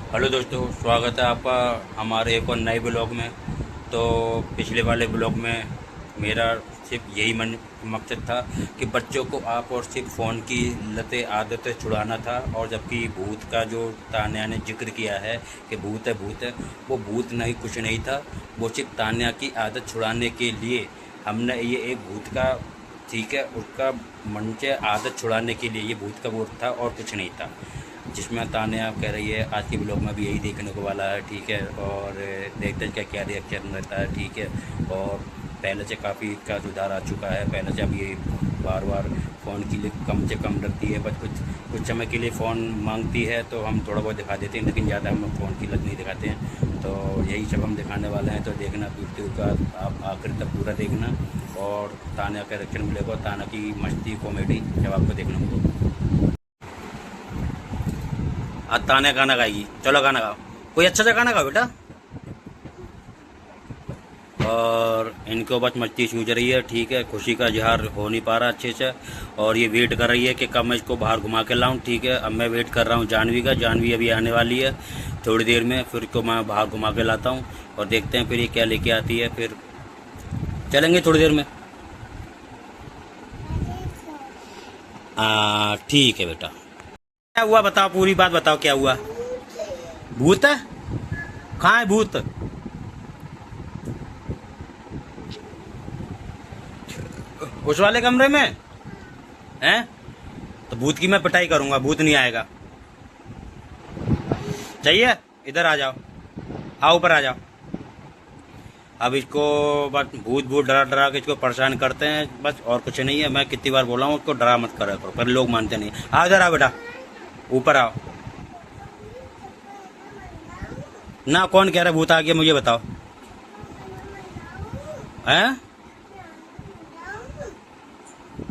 Hello दोस्तों, स्वागत है आपका हमारे एक और नए ब्लॉग में। तो पिछले वाले ब्लॉग में मेरा सिर्फ यही मकसद था कि बच्चों को आप और सिर्फ फ़ोन की लतें आदतें छुड़ाना था। और जबकि भूत का जो तान्या ने जिक्र किया है कि भूत है भूत है, वो भूत नहीं, कुछ नहीं था। वो सिर्फ तान्या की आदत छुड़ाने के लिए हमने ये एक भूत का, ठीक है, उसका मन से आदत छुड़ाने के लिए ये भूत का वोट था और कुछ नहीं था। जिसमें तान्या कह रही है आज के ब्लॉग में भी यही देखने को वाला है, ठीक है। और देखते हैं क्या क्या रिएक्शन रहता है, ठीक है। और पहले से काफ़ी का सुधार आ चुका है। पहले से अब ये बार बार फ़ोन के लिए कम से कम रखती है, बस कुछ कुछ समय के लिए फ़ोन मांगती है तो हम थोड़ा बहुत दिखा देते हैं, लेकिन ज़्यादा हम फ़ोन की लत नहीं दिखाते हैं। तो यही सब हम दिखाने वाले हैं, तो देखना वीडियो का आप आखिर तक पूरा देखना। और तान्या का रिएक्शन मिलेगा, तान्या की मस्ती कॉमेडी जब आपको देखना होगा। आज तान्या गाना गाएगी, चलो गाना गाओ, कोई अच्छा सा गाना गाओ बेटा। और इनको बस मस्ती सूझ रही है, ठीक है। खुशी का इजहार हो नहीं पा रहा अच्छे से, और ये वेट कर रही है कि कब मैं इसको बाहर घुमा के लाऊं, ठीक है। अब मैं वेट कर रहा हूँ जानवी का। जानवी अभी आने वाली है थोड़ी देर में, फिर इसको मैं बाहर घुमा के लाता हूँ और देखते हैं फिर ये क्या लेके आती है। फिर चलेंगे थोड़ी देर में। ठीक है बेटा। क्या हुआ बताओ, पूरी बात बताओ, क्या हुआ? भूत है? कहाँ है भूत? उस वाले कमरे में हैं? तो भूत की मैं पिटाई करूंगा, भूत नहीं आएगा। चाहिए? इधर आ जाओ, आओ ऊपर आ जाओ। अब इसको बस भूत भूत डरा डरा के इसको परेशान करते हैं, बस और कुछ नहीं है। मैं कितनी बार बोला हूँ उसको डरा मत करा करो, पर लोग मानते नहीं। आओ इधर आओ बेटा, ऊपर आओ ना। कौन कह रहा है भूत आ गया, मुझे बताओ। हैं?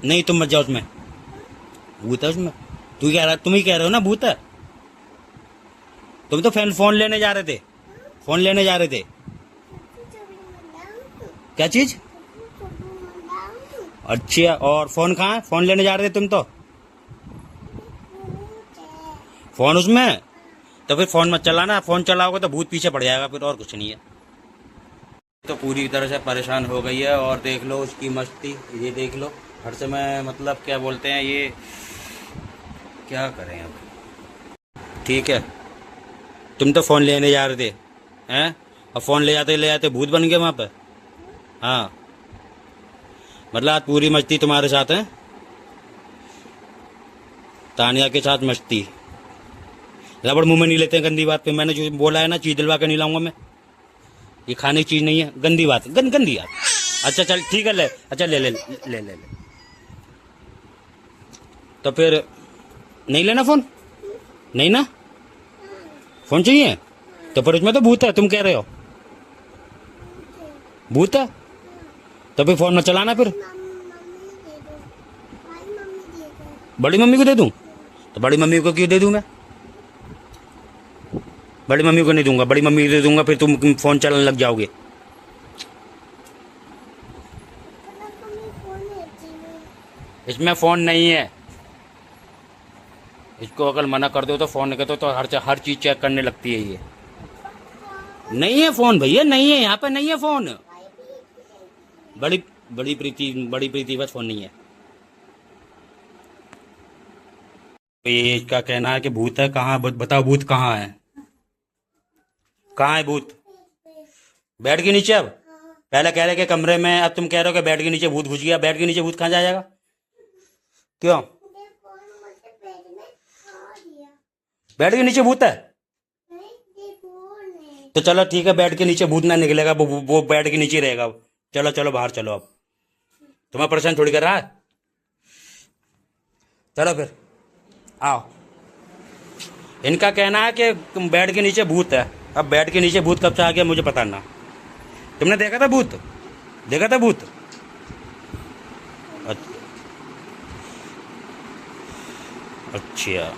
नहीं, तुम मत जाओ उसमें, भूत है उसमें। तू कह रहा, तुम ही कह रहे हो ना भूत है। तुम तो फोन लेने जा रहे थे, फोन लेने जा रहे थे। क्या चीज? अच्छा, और फोन कहाँ है? फोन लेने जा रहे थे तुम तो। फोन उसमें? तो फिर फोन मत चलाना, फोन चलाओगे तो भूत पीछे पड़ जाएगा फिर, और कुछ नहीं है। तो पूरी तरह से परेशान हो गई है, और देख लो उसकी मस्ती, ये देख लो हर समय, मतलब क्या बोलते हैं ये, क्या करें अब। ठीक है, तुम तो फोन लेने जा रहे थे हैं, और फोन ले जाते भूत बन गए वहां पे। हाँ, मतलब आज पूरी मस्ती तुम्हारे साथ है, तानिया के साथ मस्ती। रबड़ मुंह में नहीं लेते हैं गंदी बात पे। मैंने जो बोला है ना, चीज दिलवा के नहीं लाऊंगा मैं। ये खाने की चीज नहीं है, गंदी बात, गंदी बात। अच्छा चल ठीक है, ले, अच्छा ले ले ले ले ले, ले। तो फिर नहीं लेना फोन? नहीं ना, फोन चाहिए? तो फिर उसमें तो भूत है, तुम कह रहे हो भूत है, तो फिर फोन में चलाना फिर। बड़ी मम्मी को दे दूं? तो बड़ी मम्मी को क्यों दे दूं मैं? बड़ी मम्मी को नहीं दूंगा, बड़ी मम्मी को दे दूंगा फिर तुम फोन चलाने लग जाओगे। इसमें फोन नहीं है। इसको अगर मना कर दो तो फोन नहीं करते तो हर चीज चेक करने लगती है ये। नहीं है फोन भैया, नहीं है, यहाँ पे नहीं है फोन। बड़ी बड़ी प्रीति बस फोन नहीं है। तो ये इसका कहना है कि भूत है। कहाँ बताओ, भूत कहाँ है? कहाँ है भूत? बेड के नीचे? अब पहले कह रहे कि कमरे में, अब तुम कह रहे हो कि बेड के नीचे भूत घुस गया। बेड के नीचे भूत कहाँ जाएगा? क्यों? बेड के नीचे भूत है? तो चलो ठीक है, बेड के नीचे भूत ना निकलेगा, वो बेड के नीचे रहेगा। चलो चलो बाहर चलो, अब तुम्हें परेशान थोड़ी कर रहा है। चलो फिर आओ। इनका कहना है कि बेड के नीचे भूत है। अब बेड के नीचे भूत कब से आ गया मुझे पता ना। तुमने देखा था भूत? देखा था भूत? अच्छा,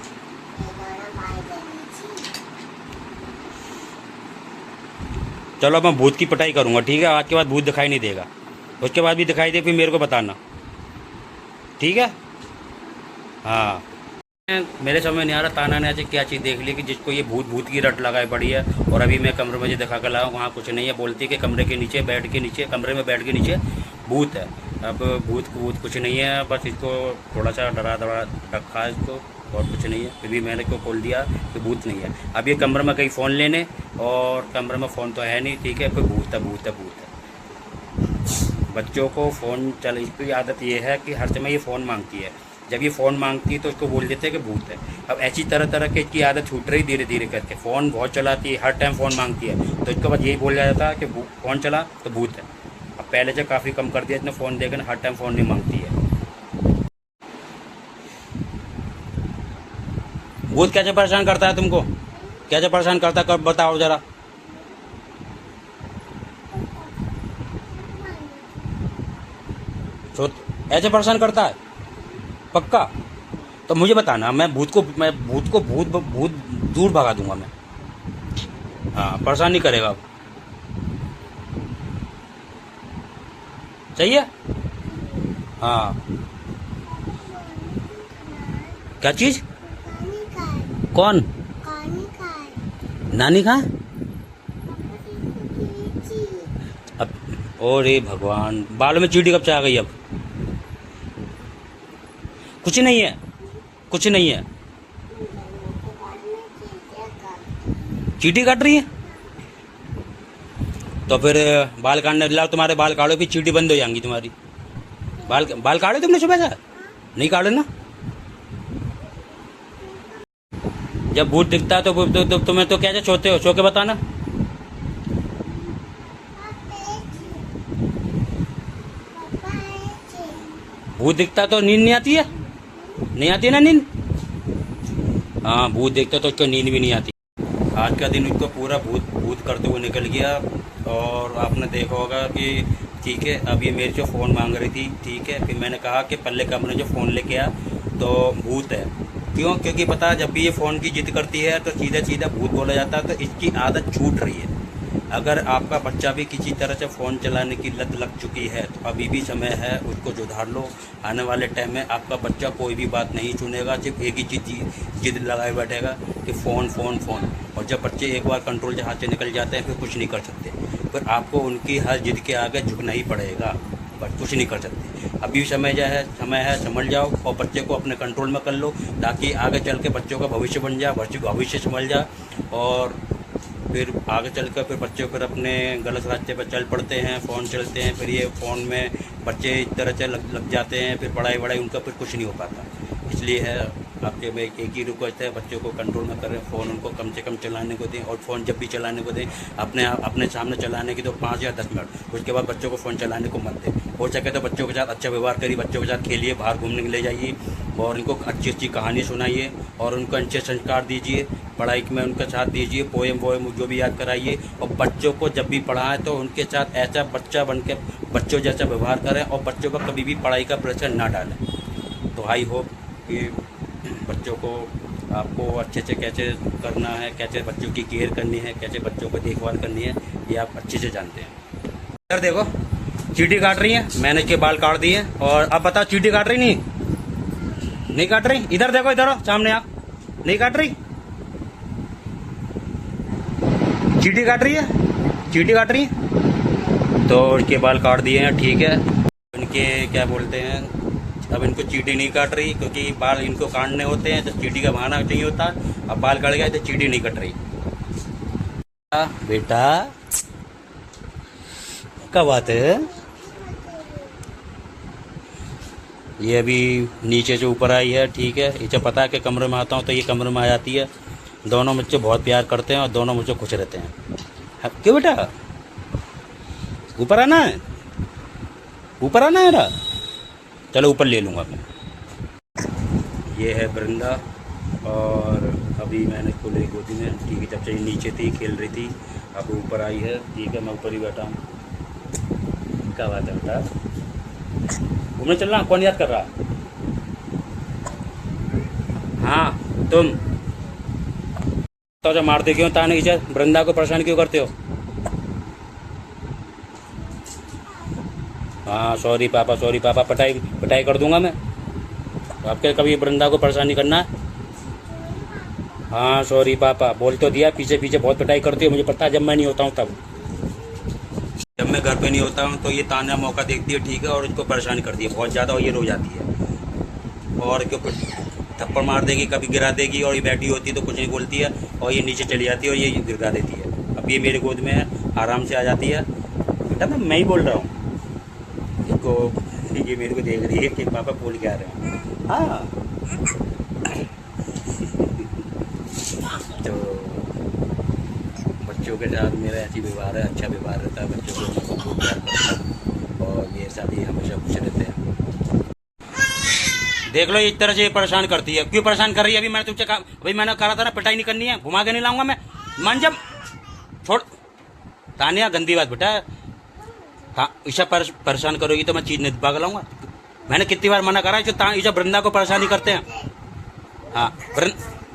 चलो अब मैं भूत की पिटाई करूंगा, ठीक है। आज के बाद भूत दिखाई नहीं देगा, उसके बाद भी दिखाई दे फिर मेरे को बताना, ठीक है। हाँ। मेरे समझ में नहीं आ रहा ताना ने आज क्या चीज़ देख ली कि जिसको ये भूत भूत की रट लगाई पड़ी है। और अभी मैं कमरे में जो दिखा कर लाऊँ वहाँ कुछ नहीं है, बोलती है कि कमरे के नीचे बेड के नीचे, कमरे में बेड के नीचे भूत है। अब भूत कुछ नहीं है, बस इसको थोड़ा सा डरा रखा है इसको, और कुछ नहीं है। फिर भी मैंने को खोल दिया कि भूत नहीं है। अब ये कमरे में कहीं फ़ोन लेने, और कमरे में फ़ोन तो है नहीं, ठीक है, कोई भूत है भूत है भूत है। बच्चों को फ़ोन चल, इसकी आदत ये है कि हर समय ये फ़ोन मांगती है। जब ये फ़ोन मांगती है तो उसको बोल देते हैं कि भूत है। अब ऐसी तरह तरह की इसकी आदत छूट रही धीरे धीरे करके। फ़ोन बहुत चलाती है, हर टाइम फ़ोन मांगती है, तो इसके बाद यही बोला जाता है कि फ़ोन चला तो भूत है। अब पहले से काफ़ी कम कर दिया इसने फ़ोन देकर, हर टाइम फ़ोन नहीं मांगती है। भूत कैसे परेशान करता है तुमको, कैसे परेशान करता है, कब बताओ ज़रा। तो ऐसे परेशान करता है पक्का? तो मुझे बताना, मैं भूत को भूत भूत दूर भगा दूंगा मैं। हाँ, परेशान नहीं करेगा अब। सही है। हाँ, क्या चीज़? कौन? नानी कहाँ? अब ओरे भगवान, बालों में चींटी कब से आ गई अब? कुछ नहीं है, कुछ नहीं है। चींटी काट रही है तो फिर बाल काटने लाओ, तुम्हारे बाल काटो, फिर चींटी बंद हो जाएंगी तुम्हारी। बाल काटे तुमने सुबह से? नहीं काटे ना। जब भूत दिखता है तो तुम्हें तो कैसे सोते हो, सो के बताना। भूत दिखता तो नींद नहीं आती है? नहीं आती ना नींद? हाँ, भूत देखते तो उसको नींद भी नहीं आती। आज का दिन उसको पूरा भूत भूत करते हुए निकल गया। और आपने देखा होगा कि ठीक है, अब ये मेरे से फ़ोन मांग रही थी, ठीक है, फिर मैंने कहा कि पल्ले कमरे जो फ़ोन लेके आ, तो भूत है। क्यों? क्योंकि पता, जब भी ये फ़ोन की जिद करती है तो सीधा सीधा भूत बोला जाता है। तो इसकी आदत छूट रही है। अगर आपका बच्चा भी किसी तरह से फ़ोन चलाने की लत लग चुकी है तो अभी भी समय है, उसको सुधार लो। आने वाले टाइम में आपका बच्चा कोई भी बात नहीं सुनेगा, सिर्फ एक ही चीज़ जिद लगाए बैठेगा कि फ़ोन फ़ोन फ़ोन। और जब बच्चे एक बार कंट्रोल से हाथ से निकल जाते हैं फिर कुछ नहीं कर सकते, फिर आपको उनकी हर जिद के आगे झुकना ही पड़ेगा, बस कुछ नहीं कर सकते। अभी समय समझ जाओ और बच्चे को अपने कंट्रोल में कर लो, ताकि आगे चल के बच्चों का भविष्य बन जाए, बच्चों का भविष्य संभल जाए। और फिर आगे चलकर फिर बच्चे फिर अपने गलत रास्ते पर चल पड़ते हैं, फ़ोन चलते हैं, फिर ये फ़ोन में बच्चे इस तरह से लग जाते हैं, फिर पढ़ाई वढ़ाई उनका फिर कुछ नहीं हो पाता। इसलिए है आपके में एक ही रिक्वेस्ट है, बच्चों को कंट्रोल में करें, फ़ोन उनको कम से कम चलाने को दें। और फ़ोन जब भी चलाने को दें अपने सामने चलाने की तो 5 या 10 मिनट, उसके बाद बच्चों को फ़ोन चलाने को मत दें। हो सके तो बच्चों के साथ अच्छा व्यवहार करिए, बच्चों के साथ खेलिए, बाहर घूमने के ले जाइए, और उनको अच्छी अच्छी कहानी सुनाइए, और उनको अच्छे संस्कार दीजिए, पढ़ाई में उनका साथ दीजिए, पोएम वोएम जो भी याद कराइए। और बच्चों को जब भी पढ़ाएं तो उनके साथ ऐसा बच्चा बन के बच्चों जैसा व्यवहार करें, और बच्चों को कभी भी पढ़ाई का प्रेशर ना डालें। तो आई होप कि बच्चों को आपको अच्छे से कैसे करना है, कैसे बच्चों की केयर करनी है, कैसे बच्चों को देखभाल करनी है, ये आप अच्छे से जानते हैं। इधर देखो, चींटी काट रही है, मैंने इसके बाल काट दिए। और अब बताओ, चींटी काट रही नहीं काट रही? इधर देखो, इधर आओ सामने, आप नहीं काट रही? चींटी काट रही है, चींटी काट रही है, तो इसके बाल काट दिए हैं, ठीक है। इनके क्या बोलते हैं, अब इनको चींटी नहीं काट रही, क्योंकि बाल इनको काटने होते हैं तो चींटी का बहाना चाहिए होता। अब बाल कट गए तो चींटी नहीं कट रही। बेटा क्या बात है? ये अभी नीचे से ऊपर आई है, ठीक है। इसे पता है कि कमरे में आता हूँ तो ये कमरे में आ जाती है। दोनों मुझसे बहुत प्यार करते हैं और दोनों मुझसे खुश रहते हैं। क्यों बेटा, ऊपर आना है, ऊपर आना है ना? चलो ऊपर ले लूँगा मैं। ये है वृंदा, और अभी मैंने इसको ले गोदी में, ठीक है। जब से नीचे थी, खेल रही थी, अब ऊपर आई है, ठीक है। मैं ऊपर ही बैठा हूँ। क्या बात है बेटा, घूमने चलना? कौन याद कर रहा? हाँ तुम तो जो मारते क्यों ताने की? वृंदा को परेशान क्यों करते हो? हाँ सॉरी पापा, पटाई कर दूंगा मैं। आपके कभी वृंदा को परेशान नहीं करना है। हाँ सॉरी पापा, बोल तो दिया, पीछे पीछे बहुत पिटाई करती है, मुझे पता है जब मैं नहीं होता हूँ तब। जब मैं घर पे नहीं होता हूँ तो ये तान्या मौका देखती है, ठीक है, और इसको परेशान करती है बहुत ज़्यादा, और ये रो जाती है और क्यों थप्पड़ मार देगी, कभी गिरा देगी, और ये बैठी होती है तो कुछ नहीं बोलती है, और ये नीचे चली जाती है और ये गिरा देती है। अब ये मेरे गोद में है, आराम से आ जाती है। बेटा मैं ही बोल रहा हूँ इसको, ये मेरे को देख रही है कि पापा बोल के आ रहे हैं। हाँ तो बच्चों के साथ मेरा ऐसी व्यवहार है, अच्छा व्यवहार रहता है, बच्चों को मैं बहुत प्यार करता हूँ और मेरे साथ ही हमेशा खुश रहते हैं। देख लो इस तरह से ये परेशान करती है, क्यों परेशान कर रही है? अभी मैंने तुझसे कहा, भाई मैंने कहा था ना पिटाई नहीं करनी है, घुमा के नहीं लाऊंगा मैं, मान जब छोड़। तानिया गंदी बात बेटा, हाँ ईशा परेशान करोगी तो मैं चीज नहीं भाग लाऊंगा। मैंने कितनी बार मना करा है, ईशा वृंदा को परेशान नहीं करते हैं। हाँ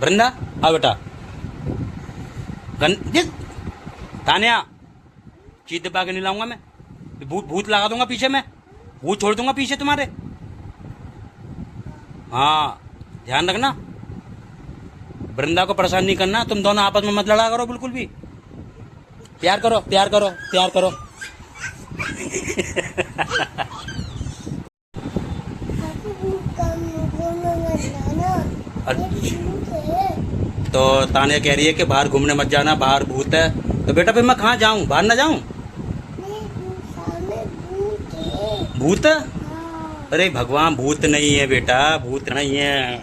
वृंदा हाँ बेटा, तानिया चीज दबा के नहीं लाऊंगा मैं, भूत भूत लगा दूंगा पीछे, मैं भूत छोड़ दूंगा पीछे तुम्हारे। हाँ ध्यान रखना, वृंदा को परेशान नहीं करना, तुम दोनों आपस में मत लड़ा करो, बिल्कुल भी प्यार करो प्यार करो प्यार करो। तो तानिया कह रही है कि बाहर घूमने मत जाना, बाहर भूत है। तो बेटा फिर मैं कहाँ जाऊँ, बाहर ना जाऊँ? भूत है? अरे भगवान भूत नहीं है बेटा, भूत नहीं है।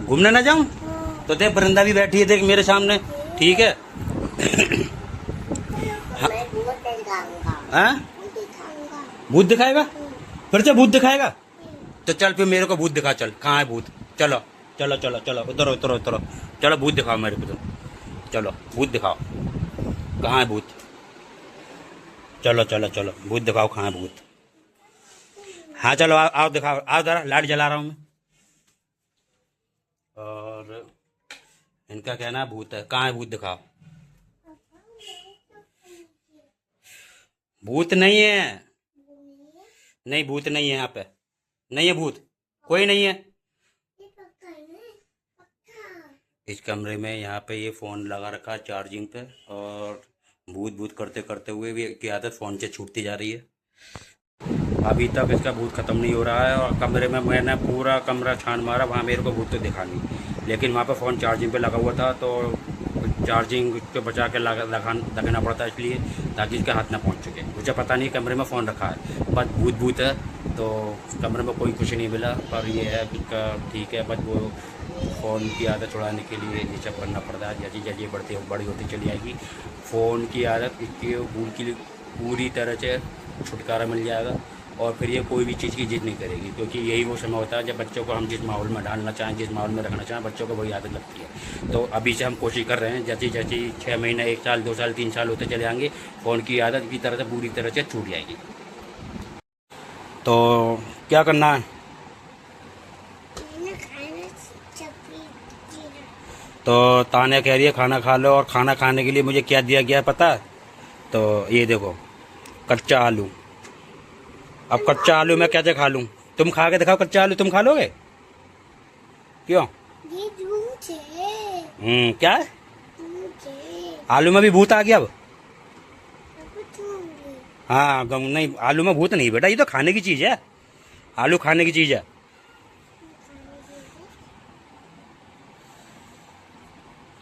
घूमने ना जाऊँ? तो देख वृंदा भी बैठी है, देख मेरे सामने, ठीक है। हाँ भूत दिखाएगा? फिर से भूत दिखाएगा? तो चल फिर मेरे को भूत दिखा, चल कहाँ है भूत, चलो चलो चलो चलो उतरो उतरो उतरो, चलो भूत दिखाओ मेरे को, चलो भूत दिखाओ, कहाँ है भूत, चलो चलो चलो भूत दिखाओ, कहाँ है भूत। हाँ चलो आओ आओ दिखाओ, आओ जरा, लाइट जला रहा हूँ मैं। और इनका कहना है भूत है, कहाँ है भूत दिखाओ। भूत नहीं है, नहीं भूत नहीं है, यहाँ पे नहीं है भूत, कोई नहीं है इस कमरे में। यहाँ पे ये फ़ोन लगा रखा है चार्जिंग पे, और भूत भूत करते करते हुए भी की आदत फ़ोन से छूटती जा रही है। अभी तक इसका भूत ख़त्म नहीं हो रहा है, और कमरे में मैंने पूरा कमरा छान मारा, वहाँ मेरे को भूत तो दिखा नहीं, लेकिन वहाँ पे फ़ोन चार्जिंग पे लगा हुआ था, तो चार्जिंग पे बचा के लगाना पड़ता है, इसलिए ताकि इसके हाथ ना पहुँच चुके। मुझे पता नहीं कमरे में फ़ोन रखा है, बस भूत भूत है, तो कमरे में कोई कुछ नहीं मिला, पर ये है उसका ठीक है, बस वो फ़ोन की आदत छुड़ाने के लिए ये सब करना पड़ता है। जैसे जैसे बड़ी होती चली जाएगी, फ़ोन की आदत इसकी भूल की पूरी तरह से छुटकारा मिल जाएगा, और फिर ये कोई भी चीज़ की जिद नहीं करेगी, क्योंकि यही वो समय होता है जब बच्चों को हम जिस माहौल में डालना चाहें, जिस माहौल में रखना चाहें, बच्चों को वही आदत लगती है। तो अभी से हम कोशिश कर रहे हैं, जैसे जैसे 6 महीने, 1 साल, 2 साल, 3 साल होते चले जाएंगे, फ़ोन की आदत की तरह से पूरी तरह से छूट जाएगी। तो क्या करना है? तो तान्या कह रही है खाना खा लो, और खाना खाने के लिए मुझे क्या दिया गया है पता है? तो ये देखो कच्चा आलू। अब कच्चा आलू मैं कैसे खा लूँ? तुम खा के दिखाओ कच्चा आलू, तुम खा लोगे? क्यों? ये झूठ है। क्या है? आलू में भी भूत आ गया अब? हाँ नहीं, आलू में भूत नहीं बेटा, ये तो खाने की चीज़ है, आलू खाने की चीज़ है।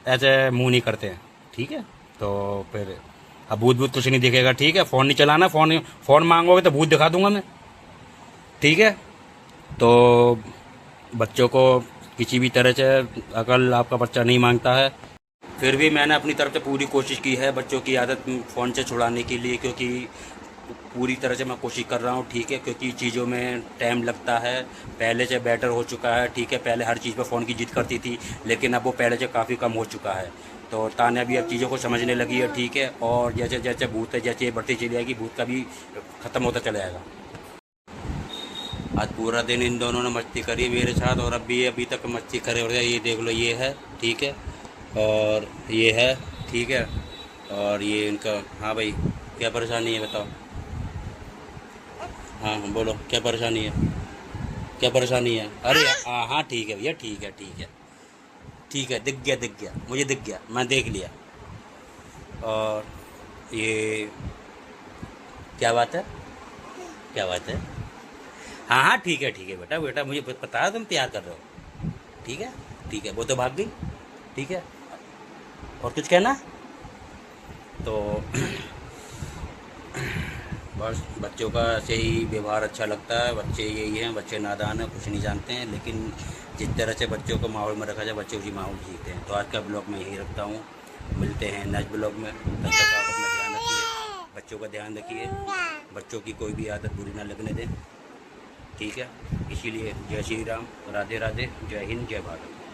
ऐसे मुंह नहीं करते हैं, ठीक है? तो फिर अब भूत भूत कुछ नहीं दिखेगा, ठीक है? फ़ोन नहीं चलाना, फ़ोन मांगोगे तो भूत दिखा दूंगा मैं, ठीक है? तो बच्चों को किसी भी तरह से, अगर आपका बच्चा नहीं मांगता है, फिर भी मैंने अपनी तरफ से पूरी कोशिश की है बच्चों की आदत फ़ोन से छुड़ाने के लिए, क्योंकि पूरी तरह से मैं कोशिश कर रहा हूँ, ठीक है? क्योंकि चीज़ों में टाइम लगता है, पहले से बेटर हो चुका है, ठीक है? पहले हर चीज़ पर फ़ोन की जिद करती थी, लेकिन अब वो पहले से काफ़ी कम हो चुका है। तो तान्या भी अब चीज़ों को समझने लगी है, ठीक है? और जैसे जैसे भूत है, जैसे बढ़ती चली जाएगी, भूत का भी ख़त्म होता चला जाएगा। आज पूरा दिन इन दोनों ने मस्ती करी मेरे साथ, और अभी तक मस्ती करे हो रहा है। ये देख लो, ये है, ठीक है? और ये है, ठीक है? और ये इनका, हाँ भाई क्या परेशानी है बताओ? हाँ बोलो क्या परेशानी है? क्या परेशानी है? अरे हाँ ठीक है भैया, ठीक है ठीक है ठीक है, दिख गया, मुझे दिख गया, मैं देख लिया। और ये क्या बात है? क्या बात है? हाँ हाँ ठीक है बेटा, बेटा मुझे पता है तुम प्यार कर रहे हो। ठीक है, वो तो भाग गई। ठीक है, और कुछ कहना? तो बस बच्चों का ऐसे ही व्यवहार अच्छा लगता है। बच्चे यही हैं, बच्चे नादान हैं, कुछ नहीं जानते हैं, लेकिन जिस तरह से बच्चों को माहौल में रखा जाए, बच्चे उसी माहौल में सीखते हैं। तो आज का ब्लॉग मैं यही रखता हूँ, मिलते हैं नेक्स्ट ब्लॉग में। तब तक आप अपना ध्यान रखिए, बच्चों का ध्यान रखिए, बच्चों की कोई भी आदत बुरी ना लगने दें। ठीक है, इसीलिए जय श्री राम, राधे राधे, जय हिंद, जय भारत।